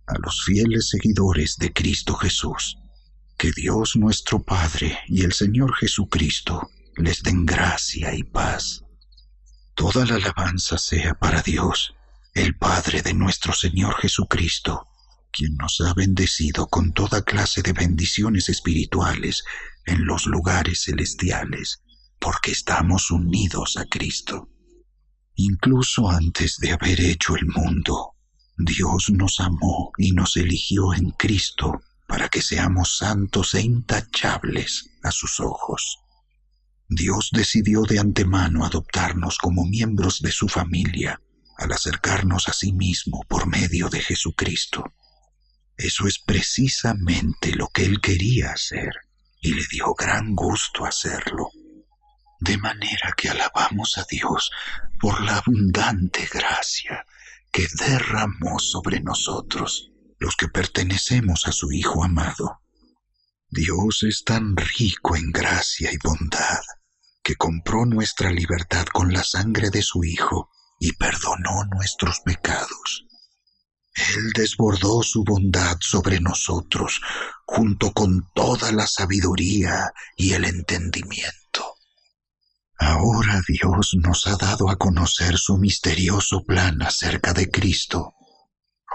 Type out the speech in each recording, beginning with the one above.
a los fieles seguidores de Cristo Jesús. Que Dios nuestro Padre y el Señor Jesucristo les den gracia y paz. Toda la alabanza sea para Dios, el Padre de nuestro Señor Jesucristo, quien nos ha bendecido con toda clase de bendiciones espirituales en los lugares celestiales, porque estamos unidos a Cristo. Incluso antes de haber hecho el mundo, Dios nos amó y nos eligió en Cristo para que seamos santos e intachables a sus ojos. Dios decidió de antemano adoptarnos como miembros de su familia al acercarnos a sí mismo por medio de Jesucristo. Eso es precisamente lo que Él quería hacer y le dio gran gusto hacerlo. De manera que alabamos a Dios por la abundante gracia que derramó sobre nosotros, los que pertenecemos a su Hijo amado. Dios es tan rico en gracia y bondad, que compró nuestra libertad con la sangre de su Hijo y perdonó nuestros pecados. Él desbordó su bondad sobre nosotros, junto con toda la sabiduría y el entendimiento. Ahora Dios nos ha dado a conocer su misterioso plan acerca de Cristo,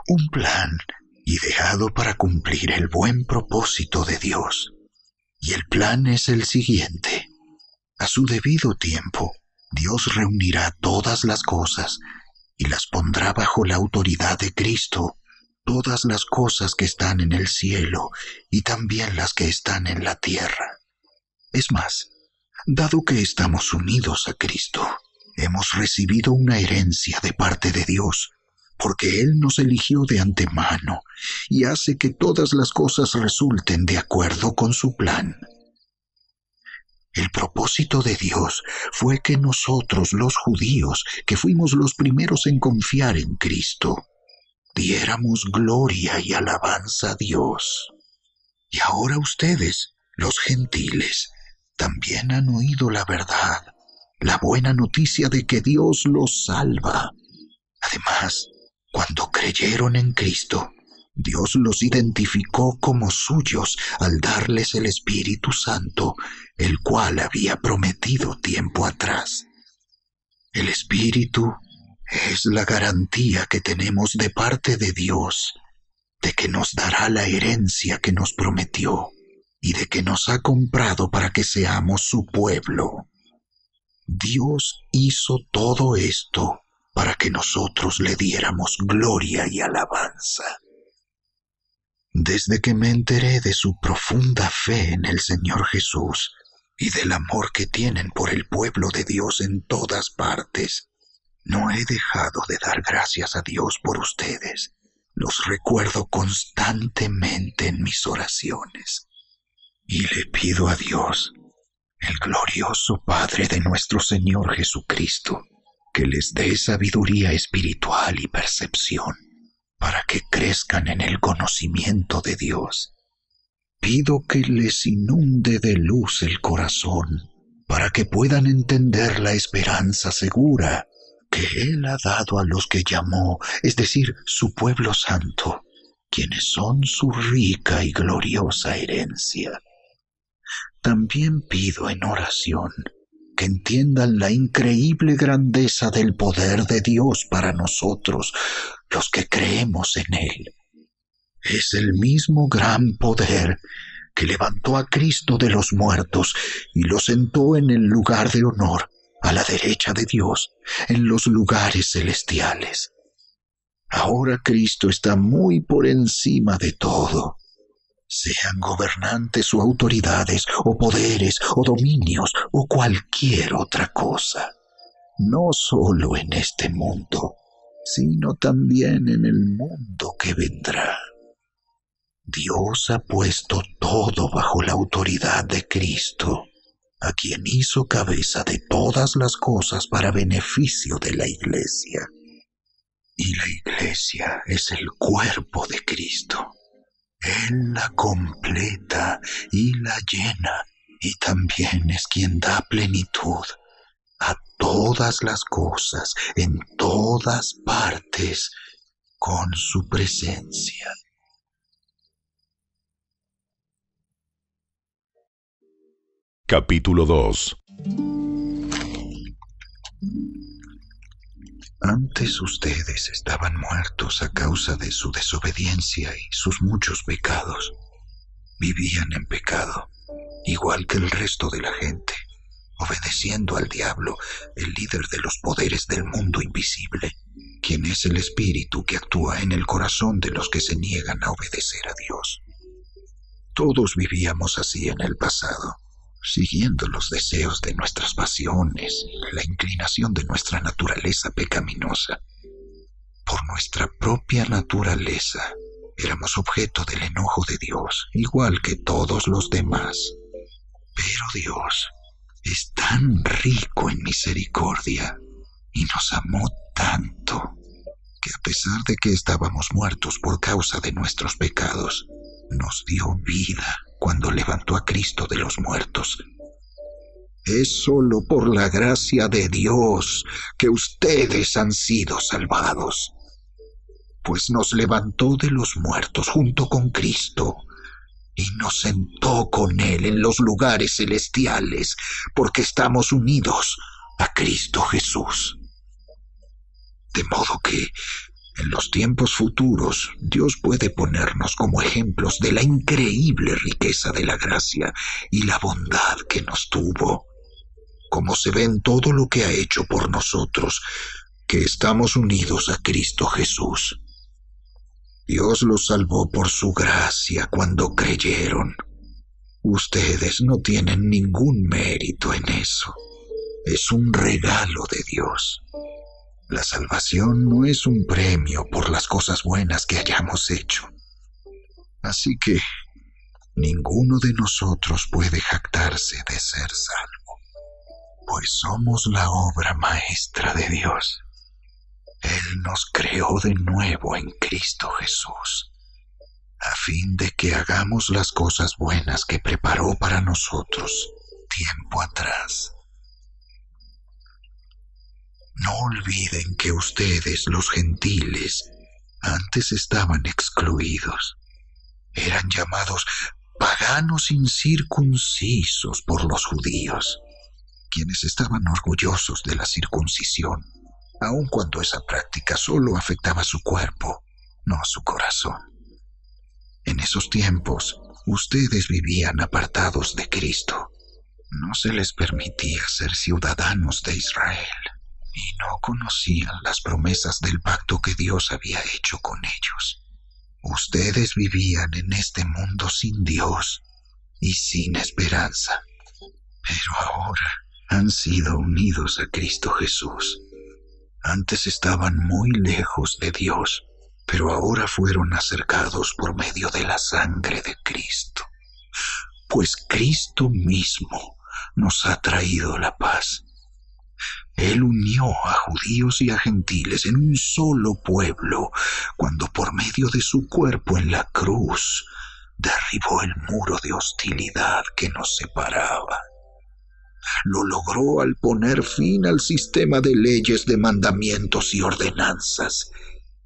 un plan ideado para cumplir el buen propósito de Dios. Y el plan es el siguiente. A su debido tiempo, Dios reunirá todas las cosas y las pondrá bajo la autoridad de Cristo, todas las cosas que están en el cielo y también las que están en la tierra. Es más, dado que estamos unidos a Cristo, hemos recibido una herencia de parte de Dios, porque Él nos eligió de antemano y hace que todas las cosas resulten de acuerdo con su plan. El propósito de Dios fue que nosotros, los judíos, que fuimos los primeros en confiar en Cristo, diéramos gloria y alabanza a Dios. Y ahora ustedes, los gentiles, también han oído la verdad, la buena noticia de que Dios los salva. Además, cuando creyeron en Cristo, Dios los identificó como suyos al darles el Espíritu Santo, el cual había prometido tiempo atrás. El Espíritu es la garantía que tenemos de parte de Dios, de que nos dará la herencia que nos prometió y de que nos ha comprado para que seamos su pueblo. Dios hizo todo esto para que nosotros le diéramos gloria y alabanza. Desde que me enteré de su profunda fe en el Señor Jesús y del amor que tienen por el pueblo de Dios en todas partes, no he dejado de dar gracias a Dios por ustedes. Los recuerdo constantemente en mis oraciones. Y le pido a Dios, el glorioso Padre de nuestro Señor Jesucristo, que les dé sabiduría espiritual y percepción, para que crezcan en el conocimiento de Dios. Pido que les inunde de luz el corazón, para que puedan entender la esperanza segura que Él ha dado a los que llamó, es decir, su pueblo santo, quienes son su rica y gloriosa herencia. También pido en oración que entiendan la increíble grandeza del poder de Dios para nosotros, los que creemos en Él. Es el mismo gran poder que levantó a Cristo de los muertos y lo sentó en el lugar de honor, a la derecha de Dios, en los lugares celestiales. Ahora Cristo está muy por encima de todo. Sean gobernantes o autoridades, o poderes, o dominios, o cualquier otra cosa. No solo en este mundo, sino también en el mundo que vendrá. Dios ha puesto todo bajo la autoridad de Cristo, a quien hizo cabeza de todas las cosas para beneficio de la Iglesia. Y la Iglesia es el cuerpo de Cristo. Él la completa y la llena, y también es quien da plenitud a todas las cosas en todas partes con su presencia. Capítulo 2. Antes ustedes estaban muertos a causa de su desobediencia y sus muchos pecados. Vivían en pecado, igual que el resto de la gente, obedeciendo al diablo, el líder de los poderes del mundo invisible, quien es el espíritu que actúa en el corazón de los que se niegan a obedecer a Dios. Todos vivíamos así en el pasado, siguiendo los deseos de nuestras pasiones, la inclinación de nuestra naturaleza pecaminosa. Por nuestra propia naturaleza, éramos objeto del enojo de Dios, igual que todos los demás. Pero Dios es tan rico en misericordia y nos amó tanto que a pesar de que estábamos muertos por causa de nuestros pecados, nos dio vida cuando levantó a Cristo de los muertos. Es solo por la gracia de Dios que ustedes han sido salvados, pues nos levantó de los muertos junto con Cristo y nos sentó con Él en los lugares celestiales, porque estamos unidos a Cristo Jesús. De modo que en los tiempos futuros, Dios puede ponernos como ejemplos de la increíble riqueza de la gracia y la bondad que nos tuvo, como se ve en todo lo que ha hecho por nosotros, que estamos unidos a Cristo Jesús. Dios los salvó por su gracia cuando creyeron. Ustedes no tienen ningún mérito en eso. Es un regalo de Dios. La salvación no es un premio por las cosas buenas que hayamos hecho. Así que ninguno de nosotros puede jactarse de ser salvo, pues somos la obra maestra de Dios. Él nos creó de nuevo en Cristo Jesús, a fin de que hagamos las cosas buenas que preparó para nosotros tiempo atrás. No olviden que ustedes, los gentiles, antes estaban excluidos. Eran llamados paganos incircuncisos por los judíos, quienes estaban orgullosos de la circuncisión, aun cuando esa práctica solo afectaba su cuerpo, no su corazón. En esos tiempos, ustedes vivían apartados de Cristo. No se les permitía ser ciudadanos de Israel y no conocían las promesas del pacto que Dios había hecho con ellos. Ustedes vivían en este mundo sin Dios y sin esperanza, pero ahora han sido unidos a Cristo Jesús. Antes estaban muy lejos de Dios, pero ahora fueron acercados por medio de la sangre de Cristo, pues Cristo mismo nos ha traído la paz. Él unió a judíos y a gentiles en un solo pueblo, cuando por medio de su cuerpo en la cruz derribó el muro de hostilidad que nos separaba. Lo logró al poner fin al sistema de leyes, de mandamientos y ordenanzas.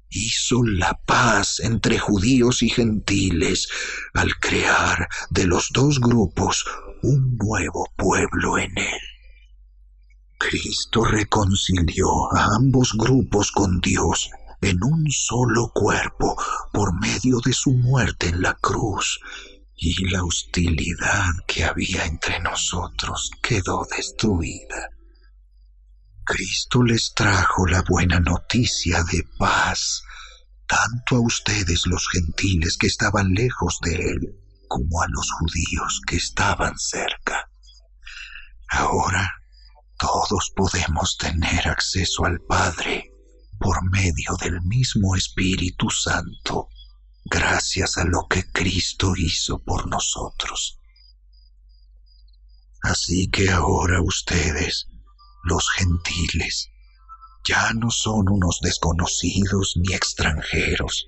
Hizo la paz entre judíos y gentiles al crear de los dos grupos un nuevo pueblo en él. Cristo reconcilió a ambos grupos con Dios en un solo cuerpo por medio de su muerte en la cruz, y la hostilidad que había entre nosotros quedó destruida. Cristo les trajo la buena noticia de paz, tanto a ustedes los gentiles que estaban lejos de Él, como a los judíos que estaban cerca. Ahora, todos podemos tener acceso al Padre por medio del mismo Espíritu Santo, gracias a lo que Cristo hizo por nosotros. Así que ahora ustedes, los gentiles, ya no son unos desconocidos ni extranjeros.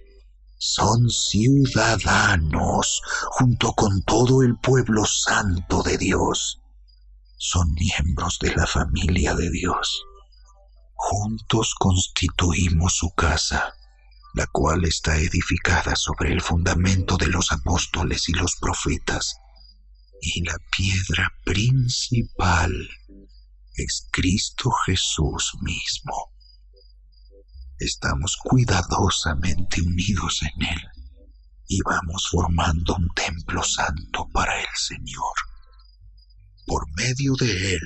Son ciudadanos junto con todo el pueblo santo de Dios. Son miembros de la familia de Dios. Juntos constituimos su casa, la cual está edificada sobre el fundamento de los apóstoles y los profetas, y la piedra principal es Cristo Jesús mismo. Estamos cuidadosamente unidos en Él y vamos formando un templo santo para el Señor. Por medio de Él,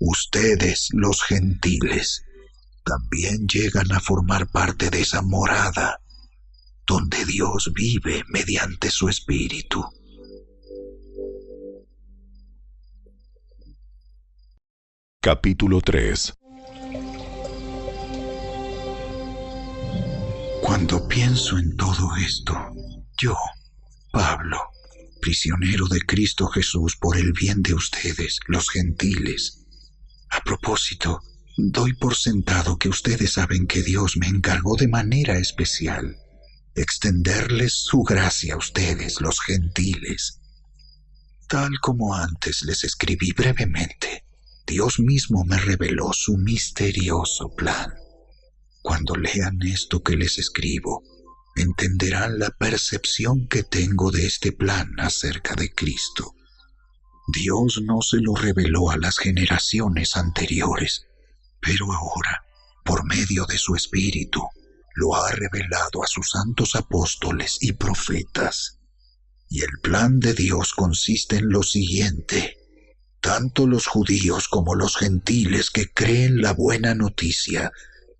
ustedes, los gentiles, también llegan a formar parte de esa morada donde Dios vive mediante su Espíritu. Capítulo 3. Cuando pienso en todo esto, yo, Pablo, prisionero de Cristo Jesús por el bien de ustedes, los gentiles. A propósito, doy por sentado que ustedes saben que Dios me encargó de manera especial extenderles su gracia a ustedes, los gentiles. Tal como antes les escribí brevemente, Dios mismo me reveló su misterioso plan. Cuando lean esto que les escribo, entenderán la percepción que tengo de este plan acerca de Cristo. Dios no se lo reveló a las generaciones anteriores, pero ahora, por medio de su Espíritu, lo ha revelado a sus santos apóstoles y profetas. Y el plan de Dios consiste en lo siguiente: tanto los judíos como los gentiles que creen la buena noticia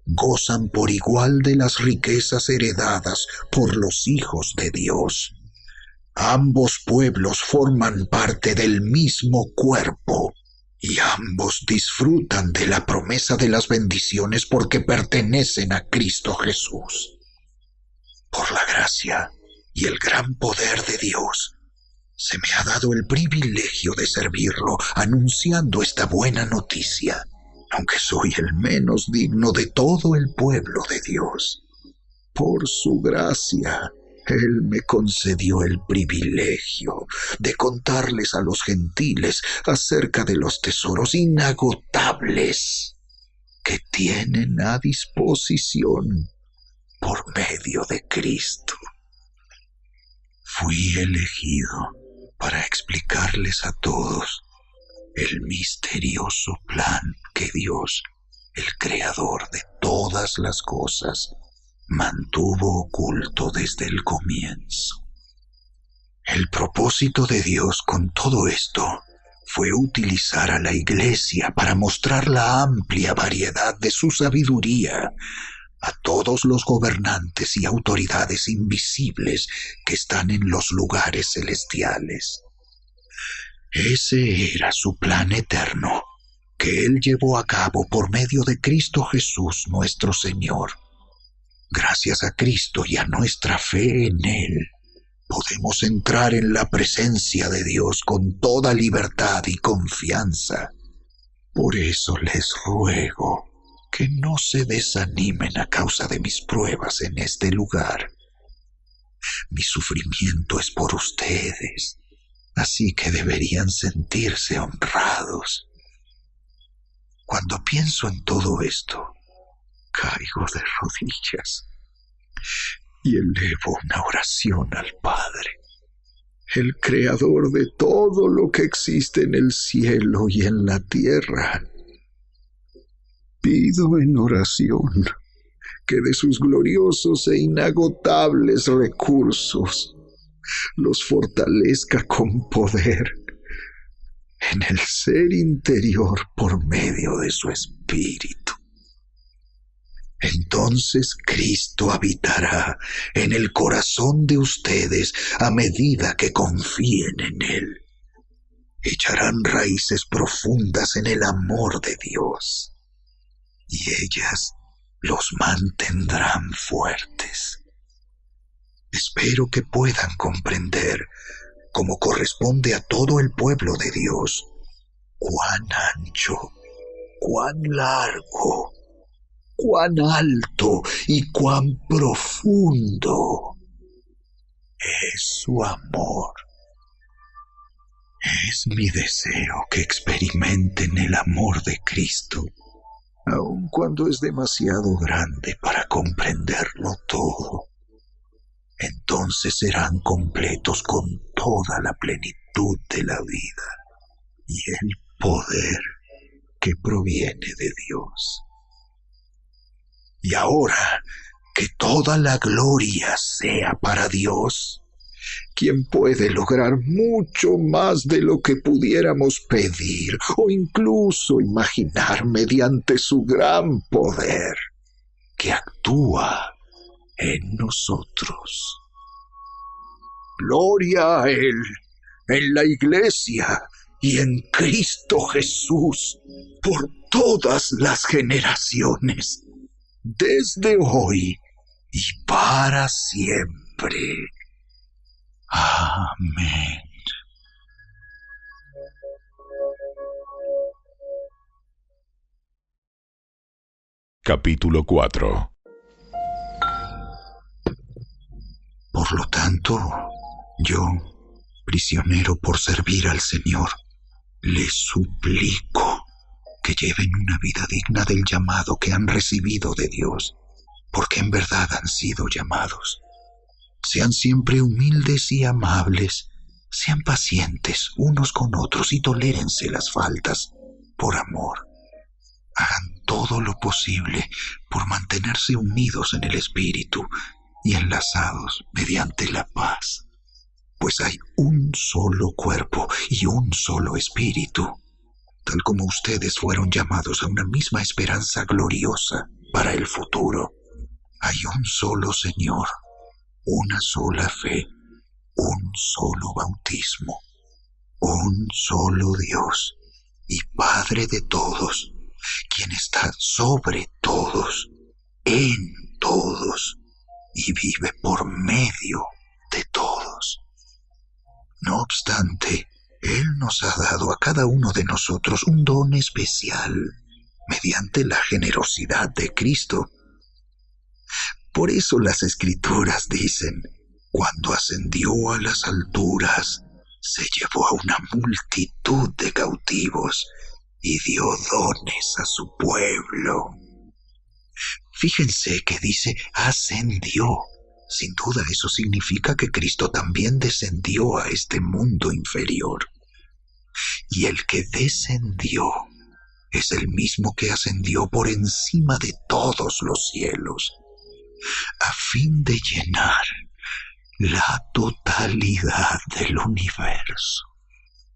gozan por igual de las riquezas heredadas por los hijos de Dios. Ambos pueblos forman parte del mismo cuerpo y ambos disfrutan de la promesa de las bendiciones porque pertenecen a Cristo Jesús. Por la gracia y el gran poder de Dios, se me ha dado el privilegio de servirlo anunciando esta buena noticia, aunque soy el menos digno de todo el pueblo de Dios. Por su gracia, Él me concedió el privilegio de contarles a los gentiles acerca de los tesoros inagotables que tienen a disposición por medio de Cristo. Fui elegido para explicarles a todos el misterioso plan que Dios, el creador de todas las cosas, mantuvo oculto desde el comienzo. El propósito de Dios con todo esto fue utilizar a la Iglesia para mostrar la amplia variedad de su sabiduría a todos los gobernantes y autoridades invisibles que están en los lugares celestiales. Ese era su plan eterno, que Él llevó a cabo por medio de Cristo Jesús nuestro Señor. Gracias a Cristo y a nuestra fe en Él, podemos entrar en la presencia de Dios con toda libertad y confianza. Por eso les ruego que no se desanimen a causa de mis pruebas en este lugar. Mi sufrimiento es por ustedes, así que deberían sentirse honrados. Cuando pienso en todo esto, caigo de rodillas y elevo una oración al Padre, el creador de todo lo que existe en el cielo y en la tierra. Pido en oración que de sus gloriosos e inagotables recursos los fortalezca con poder en el ser interior por medio de su Espíritu. Entonces Cristo habitará en el corazón de ustedes a medida que confíen en Él. Echarán raíces profundas en el amor de Dios, y ellas los mantendrán fuertes. Espero que puedan comprender, como corresponde a todo el pueblo de Dios, cuán ancho, cuán largo, cuán alto y cuán profundo es su amor. Es mi deseo que experimenten el amor de Cristo aun cuando es demasiado grande para comprenderlo todo. Entonces serán completos con toda la plenitud de la vida y el poder que proviene de Dios. Y ahora que toda la gloria sea para Dios, quien puede lograr mucho más de lo que pudiéramos pedir o incluso imaginar mediante su gran poder que actúa en nosotros. Gloria a Él en la Iglesia y en Cristo Jesús por todas las generaciones, desde hoy y para siempre. Amén. Capítulo 4. Por lo tanto, yo, prisionero por servir al Señor, les suplico que lleven una vida digna del llamado que han recibido de Dios, porque en verdad han sido llamados. Sean siempre humildes y amables, sean pacientes unos con otros y tolérense las faltas por amor. Hagan todo lo posible por mantenerse unidos en el espíritu y enlazados mediante la paz, pues hay un solo cuerpo y un solo espíritu, tal como ustedes fueron llamados a una misma esperanza gloriosa para el futuro. Hay un solo Señor, una sola fe, un solo bautismo, un solo Dios y Padre de todos, quien está sobre todos, en todos y vive por medio de todos. No obstante, Él nos ha dado a cada uno de nosotros un don especial mediante la generosidad de Cristo. Por eso las Escrituras dicen: cuando ascendió a las alturas, se llevó a una multitud de cautivos y dio dones a su pueblo. Fíjense que dice ascendió. Sin duda eso significa que Cristo también descendió a este mundo inferior. Y el que descendió es el mismo que ascendió por encima de todos los cielos, a fin de llenar la totalidad del universo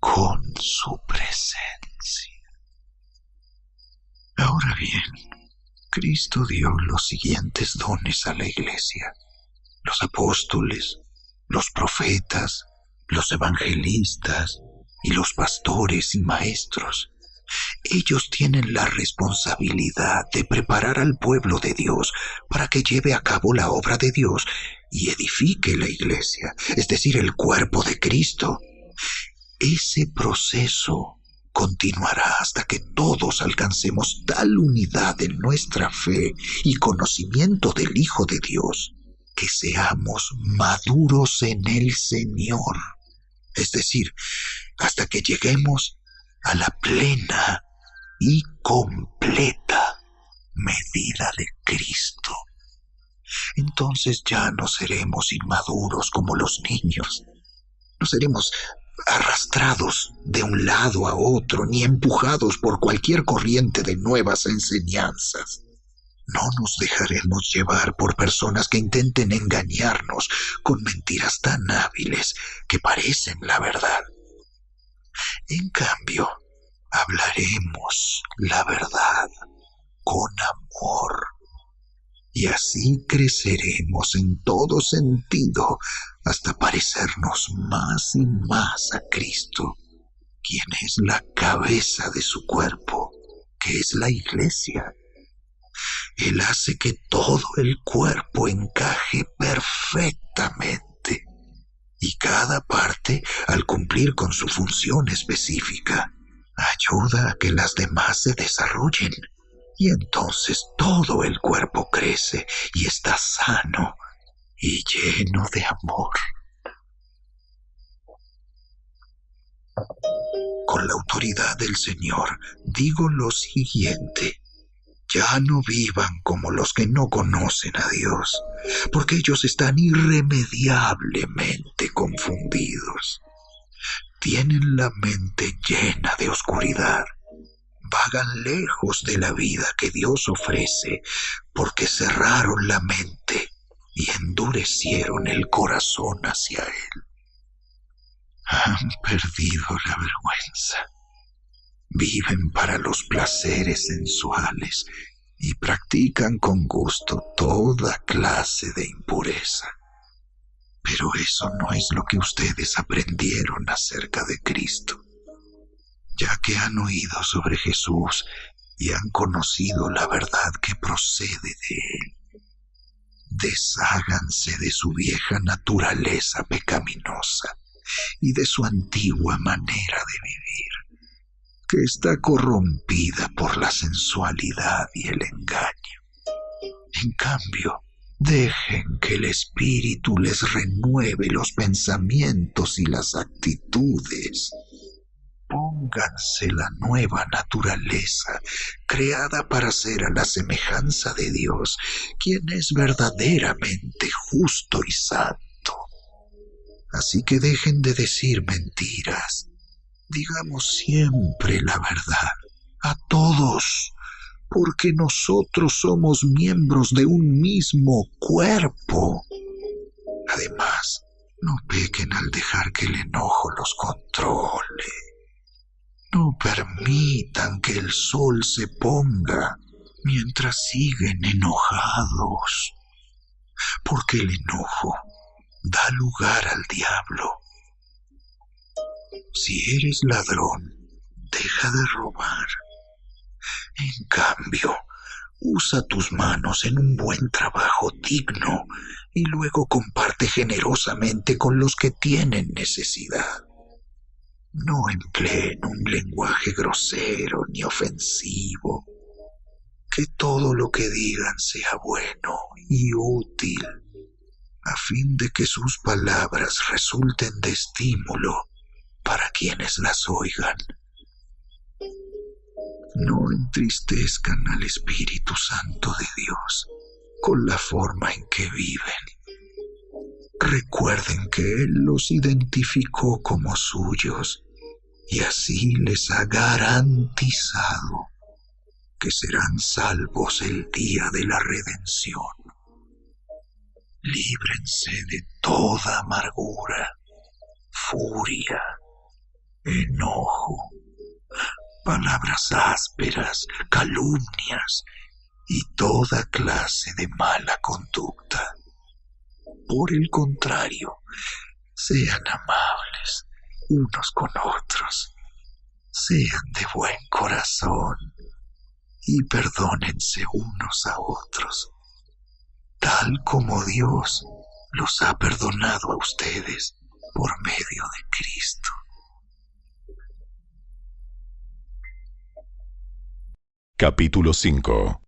con su presencia. Ahora bien, Cristo dio los siguientes dones a la Iglesia: los apóstoles, los profetas, los evangelistas y los pastores y maestros. Ellos tienen la responsabilidad de preparar al pueblo de Dios para que lleve a cabo la obra de Dios y edifique la Iglesia, es decir, el cuerpo de Cristo. Ese proceso continuará hasta que todos alcancemos tal unidad en nuestra fe y conocimiento del Hijo de Dios, que seamos maduros en el Señor, es decir, hasta que lleguemos a la plena y completa medida de Cristo. Entonces ya no seremos inmaduros como los niños, no seremos arrastrados de un lado a otro, ni empujados por cualquier corriente de nuevas enseñanzas. No nos dejaremos llevar por personas que intenten engañarnos con mentiras tan hábiles que parecen la verdad. En cambio, hablaremos la verdad con amor, y así creceremos en todo sentido hasta parecernos más y más a Cristo, quien es la cabeza de su cuerpo, que es la Iglesia. Él hace que todo el cuerpo encaje perfectamente, y cada parte, al cumplir con su función específica, ayuda a que las demás se desarrollen, y entonces todo el cuerpo crece y está sano y lleno de amor. Con la autoridad del Señor digo lo siguiente: Ya no vivan como los que no conocen a Dios, porque ellos están irremediablemente confundidos. Tienen la mente llena de oscuridad. Vagan lejos de la vida que Dios ofrece porque cerraron la mente y endurecieron el corazón hacia Él. Han perdido la vergüenza. Viven para los placeres sensuales y practican con gusto toda clase de impureza. Pero eso no es lo que ustedes aprendieron acerca de Cristo. Ya que han oído sobre Jesús y han conocido la verdad que procede de Él, desháganse de su vieja naturaleza pecaminosa y de su antigua manera de vivir, que está corrompida por la sensualidad y el engaño. En cambio, dejen que el Espíritu les renueve los pensamientos y las actitudes. Pónganse la nueva naturaleza, creada para ser a la semejanza de Dios, quien es verdaderamente justo y santo. Así que dejen de decir mentiras. Digamos siempre la verdad, a todos, porque nosotros somos miembros de un mismo cuerpo. Además, no pequen al dejar que el enojo los controle. No permitan que el sol se ponga mientras siguen enojados, porque el enojo da lugar al diablo. Si eres ladrón, deja de robar. En cambio, usa tus manos en un buen trabajo digno y luego comparte generosamente con los que tienen necesidad. No empleen un lenguaje grosero ni ofensivo. Que todo lo que digan sea bueno y útil, a fin de que sus palabras resulten de estímulo para quienes las oigan. No entristezcan al Espíritu Santo de Dios con la forma en que viven. Recuerden que Él los identificó como suyos y así les ha garantizado que serán salvos el día de la redención. Líbrense de toda amargura, furia, enojo, palabras ásperas, calumnias y toda clase de mala conducta. Por el contrario, sean amables unos con otros, sean de buen corazón y perdónense unos a otros, tal como Dios los ha perdonado a ustedes por medio de Cristo. Capítulo 5.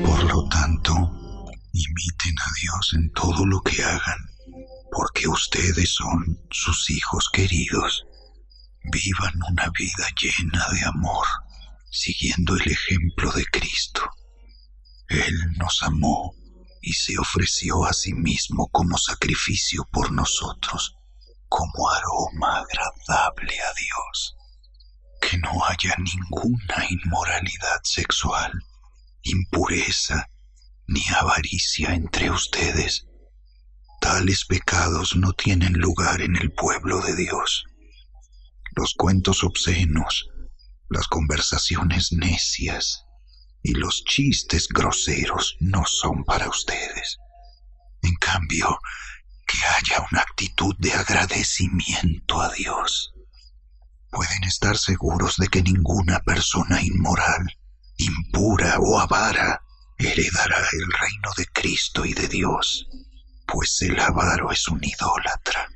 Por lo tanto, imiten a Dios en todo lo que hagan, porque ustedes son sus hijos queridos. Vivan una vida llena de amor, siguiendo el ejemplo de Cristo. Él nos amó y se ofreció a sí mismo como sacrificio por nosotros, como aroma agradable a Dios. Que no haya ninguna inmoralidad sexual, impureza, ni avaricia entre ustedes. Tales pecados no tienen lugar en el pueblo de Dios. Los cuentos obscenos, las conversaciones necias y los chistes groseros no son para ustedes. En cambio, que haya una actitud de agradecimiento a Dios. Pueden estar seguros de que ninguna persona inmoral, impura o avara heredará el reino de Cristo y de Dios, pues el avaro es un idólatra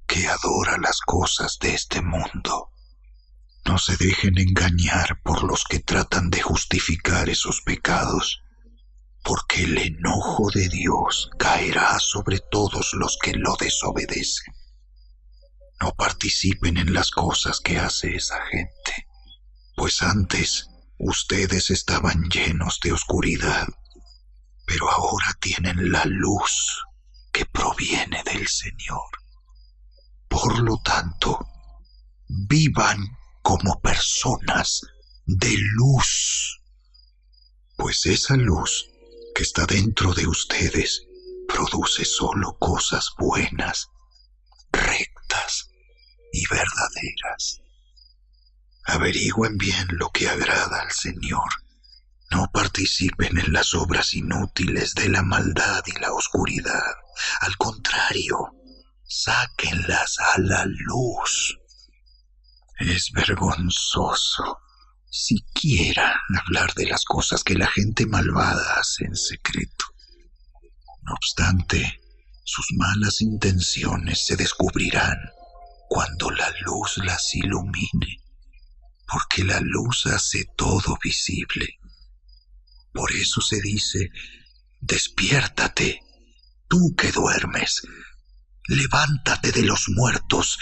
que adora las cosas de este mundo. No se dejen engañar por los que tratan de justificar esos pecados, porque el enojo de Dios caerá sobre todos los que lo desobedecen. No participen en las cosas que hace esa gente, pues antes ustedes estaban llenos de oscuridad, pero ahora tienen la luz que proviene del Señor. Por lo tanto, vivan como personas de luz, pues esa luz que está dentro de ustedes produce solo cosas buenas, rectas y verdaderas. Averigüen bien lo que agrada al Señor. No participen en las obras inútiles de la maldad y la oscuridad. Al contrario, sáquenlas a la luz. Es vergonzoso siquiera hablar de las cosas que la gente malvada hace en secreto. No obstante, sus malas intenciones se descubrirán cuando la luz las ilumine, porque la luz hace todo visible. Por eso se dice: despiértate, tú que duermes, levántate de los muertos,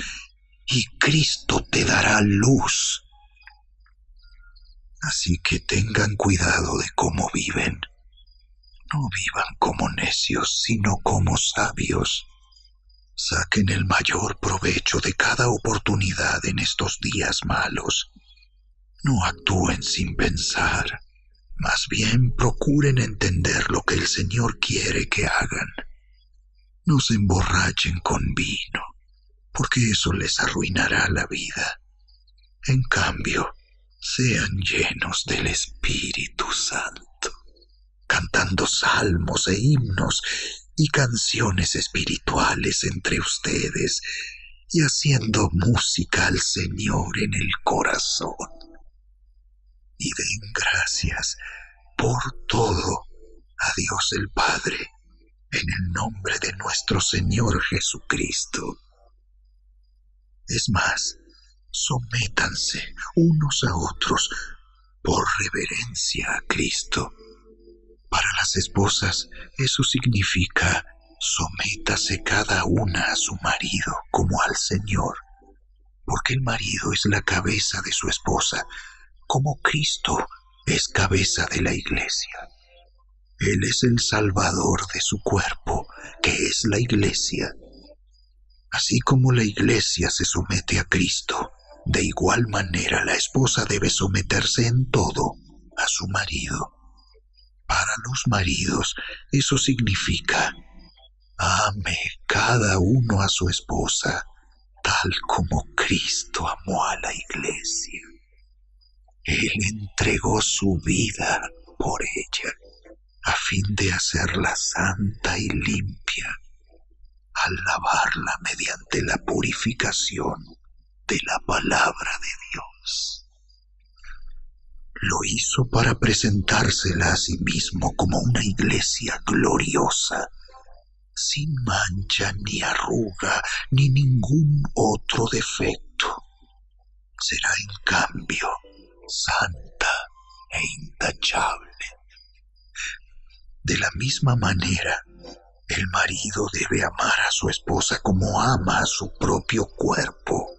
y Cristo te dará luz. Así que tengan cuidado de cómo viven. No vivan como necios, sino como sabios. Saquen el mayor provecho de cada oportunidad en estos días malos. No actúen sin pensar. Más bien procuren entender lo que el Señor quiere que hagan. No se emborrachen con vino, porque eso les arruinará la vida. En cambio, sean llenos del Espíritu Santo, cantando salmos e himnos y canciones espirituales entre ustedes y haciendo música al Señor en el corazón. Y den gracias por todo a Dios el Padre, en el nombre de nuestro Señor Jesucristo. Es más, sométanse unos a otros por reverencia a Cristo. Para las esposas, eso significa: sométase cada una a su marido como al Señor, porque el marido es la cabeza de su esposa, como Cristo es cabeza de la iglesia. Él es el Salvador de su cuerpo, que es la iglesia. Así como la iglesia se somete a Cristo, de igual manera la esposa debe someterse en todo a su marido. Para los maridos, eso significa: ame cada uno a su esposa, tal como Cristo amó a la iglesia. Él entregó su vida por ella, a fin de hacerla santa y limpia, al lavarla mediante la purificación de la palabra de Dios. Lo hizo para presentársela a sí mismo como una iglesia gloriosa, sin mancha ni arruga ni ningún otro defecto. Será en cambio santa e intachable. De la misma manera, el marido debe amar a su esposa como ama a su propio cuerpo,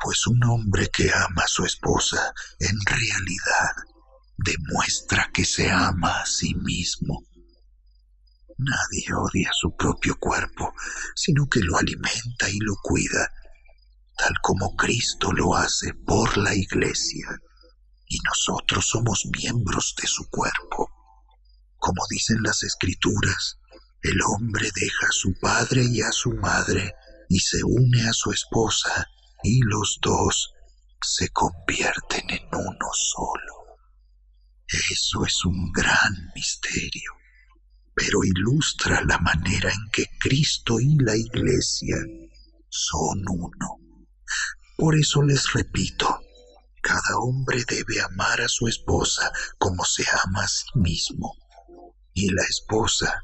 pues un hombre que ama a su esposa en realidad demuestra que se ama a sí mismo. Nadie odia su propio cuerpo, sino que lo alimenta y lo cuida, tal como Cristo lo hace por la iglesia, y nosotros somos miembros de su cuerpo. Como dicen las Escrituras, el hombre deja a su padre y a su madre y se une a su esposa, y los dos se convierten en uno solo. Eso es un gran misterio, pero ilustra la manera en que Cristo y la iglesia son uno. Por eso les repito, cada hombre debe amar a su esposa como se ama a sí mismo, y la esposa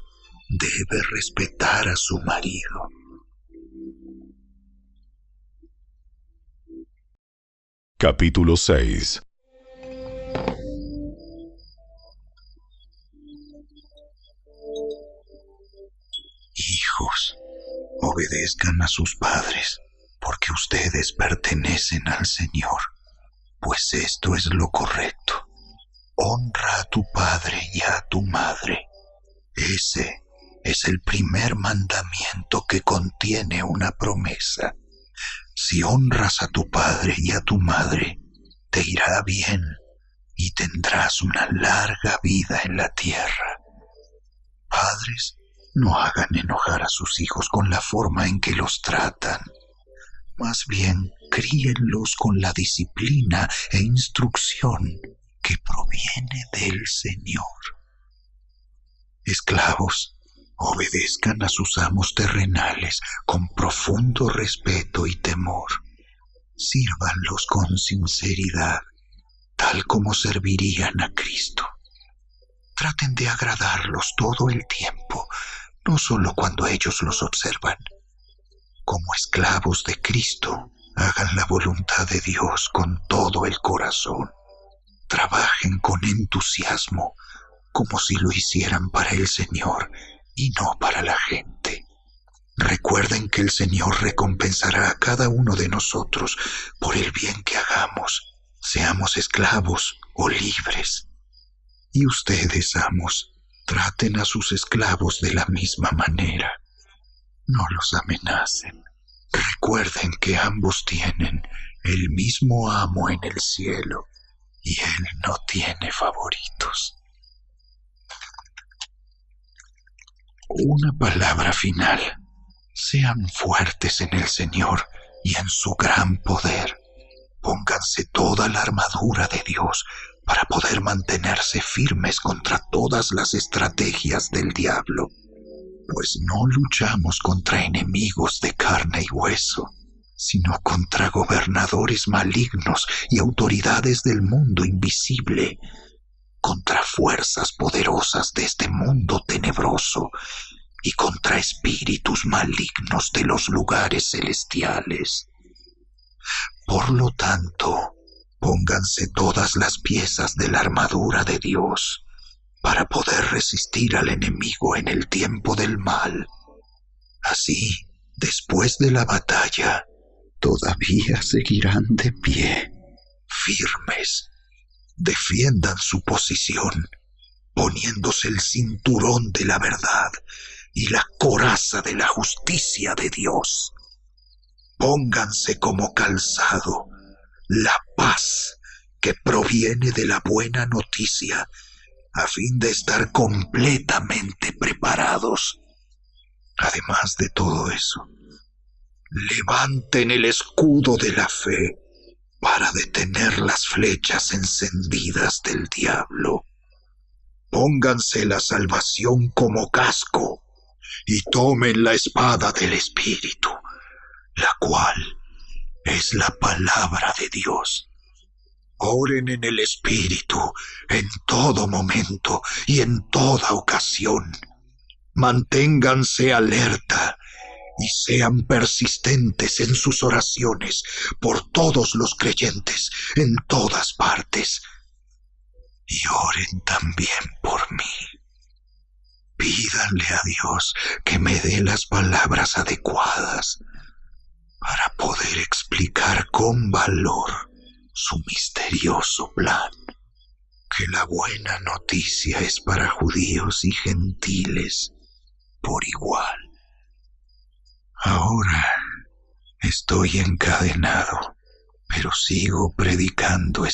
debe respetar a su marido. Capítulo 6. Hijos, obedezcan a sus padres, porque ustedes pertenecen al Señor, pues esto es lo correcto. Honra a tu padre y a tu madre. Ese es el primer mandamiento que contiene una promesa. Si honras a tu padre y a tu madre, te irá bien y tendrás una larga vida en la tierra. Padres, no hagan enojar a sus hijos con la forma en que los tratan. Más bien, críenlos con la disciplina e instrucción que proviene del Señor. Esclavos, obedezcan a sus amos terrenales con profundo respeto y temor. Sírvanlos con sinceridad, tal como servirían a Cristo. Traten de agradarlos todo el tiempo, no solo cuando ellos los observan. Como esclavos de Cristo, hagan la voluntad de Dios con todo el corazón. Trabajen con entusiasmo, como si lo hicieran para el Señor y no para la gente. Recuerden que el Señor recompensará a cada uno de nosotros por el bien que hagamos, seamos esclavos o libres. Y ustedes, amos, traten a sus esclavos de la misma manera. No los amenacen. Recuerden que ambos tienen el mismo amo en el cielo y él no tiene favoritos. Una palabra final. Sean fuertes en el Señor y en su gran poder. Pónganse toda la armadura de Dios para poder mantenerse firmes contra todas las estrategias del diablo, pues no luchamos contra enemigos de carne y hueso, sino contra gobernadores malignos y autoridades del mundo invisible, contra fuerzas poderosas de este mundo tenebroso y contra espíritus malignos de los lugares celestiales. Por lo tanto, pónganse todas las piezas de la armadura de Dios para poder resistir al enemigo en el tiempo del mal. Así, después de la batalla, todavía seguirán de pie, firmes. Defiendan su posición, poniéndose el cinturón de la verdad y la coraza de la justicia de Dios. Pónganse como calzado la paz que proviene de la buena noticia, a fin de estar completamente preparados. Además de todo eso, levanten el escudo de la fe para detener las flechas encendidas del diablo. Pónganse la salvación como casco y tomen la espada del Espíritu, la cual es la palabra de Dios. Oren en el Espíritu en todo momento y en toda ocasión. Manténganse alerta y sean persistentes en sus oraciones por todos los creyentes en todas partes. Y oren también por mí. Pídanle a Dios que me dé las palabras adecuadas para poder explicar con valor su misterioso plan, que la buena noticia es para judíos y gentiles por igual. Ahora estoy encadenado, pero sigo predicando